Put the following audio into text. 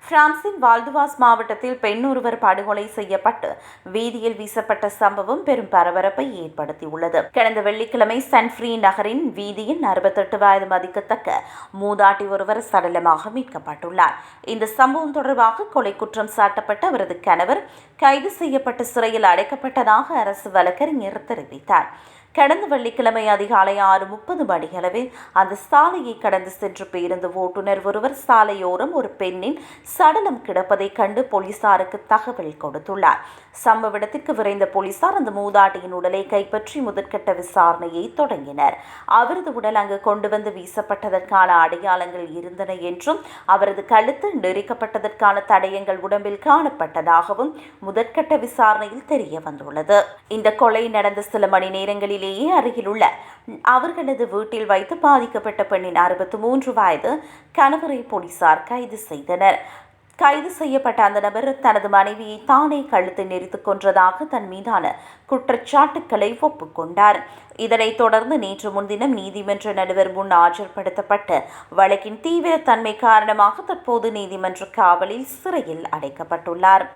பிரான்சின் வால்டுவாஸ் மாவட்டத்தில் பெண் ஒருவர் படுகொலை செய்யப்பட்டு வீதியில் வீசப்பட்ட சம்பவம் பெரும் பரபரப்பை ஏற்படுத்தியுள்ளது. கடந்த வெள்ளிக்கிழமை சன்ஃப்ரீ நகரின் வீதியில் 68 வயது மதிக்கத்தக்க மூதாட்டி ஒருவர் சடலமாக மீட்கப்பட்டுள்ளார். இந்த சம்பவம் தொடர்பாக கொலை குற்றம் சாட்டப்பட்ட அவரது கணவர் கைது செய்யப்பட்டு சிறையில் அடைக்கப்பட்டதாக அரசு வழக்கறிஞர் தெரிவித்தார். கடந்த வெள்ளிக்கிழமை அதிகாலை 6:30 மணியளவில் அந்த சாலையை கடந்து சென்ற பேருந்து ஓட்டுநர் ஒருவர் சாலையோரம் ஒரு பெண்ணின் சடலம் கிடப்பதைக் கண்டு போலீசாருக்கு தகவல் கொடுத்துள்ளார். சம்பவ இடத்திற்கு விரைந்த போலீசார் அந்த மூதாட்டியின் உடலை கைப்பற்றி முதற்கட்ட விசாரணையை தொடங்கினர். அவரது உடல் அங்கு கொண்டு வந்து வீசப்பட்டதற்கான அடையாளங்கள் இருந்தன என்றும் அவரது கழுத்து நெரிக்கப்பட்டதற்கான தடயங்கள் உடம்பில் காணப்பட்டதாகவும் முதற்கட்ட விசாரணையில் தெரிய வந்துள்ளது. இந்த கொலை நடந்த சில மணி நேரங்களில் அருகிலுள்ள அவர்களது வீட்டில் வைத்து பாதிக்கப்பட்ட பெண்ணின் 63 வயது கணவரை போலீசார் கைது செய்தனர். கைது செய்யப்பட்ட அந்த நபர் தனது மனைவியை தானே கழுத்தை நெரித்துக் கொன்றதாக தன் மீதான குற்றச்சாட்டுக்களை ஒப்புக்கொண்டார். இதனைத் தொடர்ந்து நேற்று முன்தினம் நீதிமன்ற நடுவர் முன் ஆஜர்படுத்தப்பட்ட வழக்கின் தீவிரத்தன்மை காரணமாக தற்போது நீதிமன்ற காவலில் சிறையில் அடைக்கப்பட்டுள்ளார்.